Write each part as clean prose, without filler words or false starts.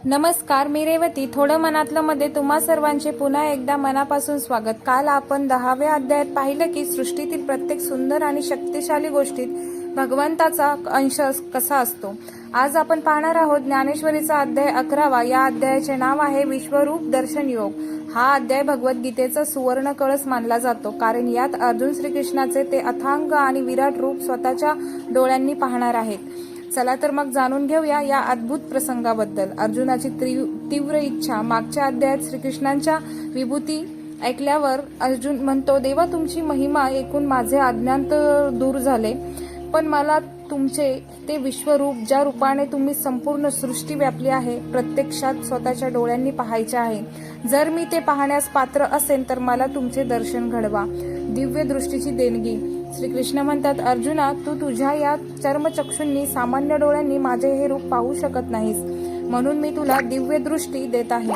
नमस्कार, मी रेवती. थोडं मनातलं मध्ये तुम्हा सर्वांचे पुन्हा एकदा मनापासून स्वागत. काल आपण 10व्या अध्यायात पाहिलं की सृष्टीतील प्रत्येक सुंदर आणि शक्तिशाली गोष्टीत भगवंताचा अंश कसा असतो. आज आपण पाहणार आहोत ज्ञानेश्वरीचा अध्याय 11वा. या अध्यायाचे नाव आहे विश्वरूप दर्शन योग. हा अध्याय भगवद्गीतेचा सुवर्ण कळस मानला जातो, कारण यात अर्जुन श्रीकृष्णाचे ते अथांग आणि विराट रूप स्वतःच्या डोळ्यांनी पाहणार आहेत. चला तर मग जाणून घेऊया या अद्भुत प्रसंगाबद्दल. अर्जुनाची तीव्र इच्छा. मागच्या अध्यायात श्रीकृष्णांच्या विभूती ऐकल्यावर अर्जुन म्हणतो, देवा तुमची महिमा ऐकून माझे अज्ञान तर दूर झाले, पण मला तुमचे ते विश्वरूप, ज्या रूपाने तुम्ही संपूर्ण सृष्टी व्यापली आहे, प्रत्यक्षात स्वतःच्या डोळ्यांनी पाहायचे आहे. जर मी ते पाहण्यास पात्र असेल तर मला तुमचे दर्शन घडवा. दिव्य दृष्टीची देणगी. श्रीकृष्ण म्हणतात, अर्जुना, तू तुझ्या या चर्मचक्षूंनी, सामान्य डोळ्यांनी माझे हे रूप पाहू शकत नाहीस, म्हणून मी तुला दिव्य दृष्टी देत आहे.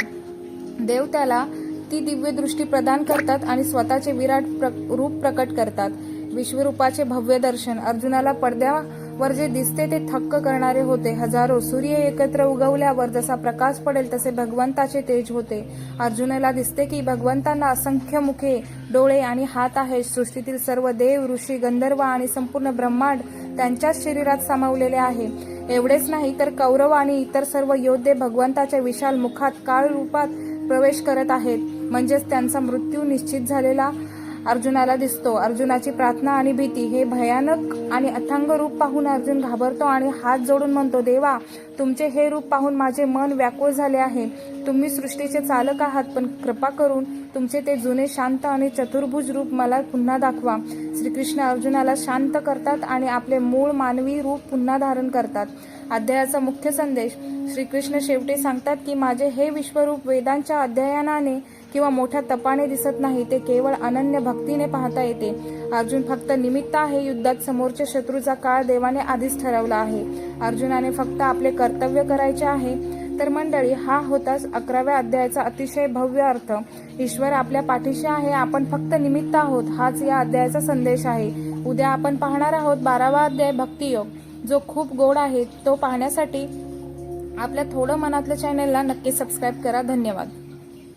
देव त्याला ती दिव्य दृष्टी प्रदान करतात आणि स्वतःचे विराट रूप प्रकट करतात. विश्वरूपाचे भव्य दर्शन. अर्जुनाला पडद्यावर जे दिसते ते थक्क करणारे होते. हजारो सूर्य एकत्र उगवल्यावर जसा प्रकाश पडेल तसे भगवंताचे तेज होते. अर्जुनाला दिसते की भगवंतांना असंख्य मुखे, डोळे आणि हात आहेत. सृष्टीतील सर्व देव, ऋषी, गंधर्व आणि संपूर्ण ब्रह्मांड त्यांच्याच शरीरात सामावलेले आहे. एवढेच नाही तर कौरव आणि इतर सर्व योद्धे भगवंताच्या विशाल मुखात काळ रूपात प्रवेश करत आहेत, म्हणजेच त्यांचा मृत्यू निश्चित झालेला अर्जुनाला दिसतो. अर्जुनाची प्रार्थना आणि भीती. हे भयानक आणि अथांग रूप पाहून अर्जुन घाबरतो आणि हात जोडून म्हणतो, देवा तुमचे हे रूप पाहून माझे मन व्याकुळ झाले आहे. तुम्ही सृष्टीचे चालक आहात, पण कृपा करून तुमचे ते जुने शांत आणि चतुर्भुज रूप मला पुन्हा दाखवा. श्रीकृष्ण अर्जुनाला शांत करतात आणि आपले मूळ मानवी रूप पुन्हा धारण करतात. अध्यायाचा मुख्य संदेश. श्रीकृष्ण शेवटी सांगतात की माझे हे विश्वरूप वेदांच्या अध्ययनाने किंवा मोठ्या तपाने दिसत नाही, ते केवळ अनन्य भक्तीने पाहता येते. अर्जुन फक्त निमित्त आहे. युद्धात समोरच्या शत्रूचा काळ देवाने आधीच ठरवला आहे. अर्जुनाने फक्त आपले कर्तव्य करायचे आहे. तर मंडळी, हा होताच 11व्या अध्यायाचा अतिशय भव्य अर्थ. ईश्वर आपल्या पाठीशी आहे, आपण फक्त निमित्त आहोत. हाच या अध्यायाचा संदेश आहे. उद्या आपण पाहणार आहोत 12वा अध्याय भक्तियोग, जो खूप गोड आहे. तो पाहण्यासाठी आपल्या थोडं मनातलं चॅनलला नक्की सबस्क्राईब करा. धन्यवाद.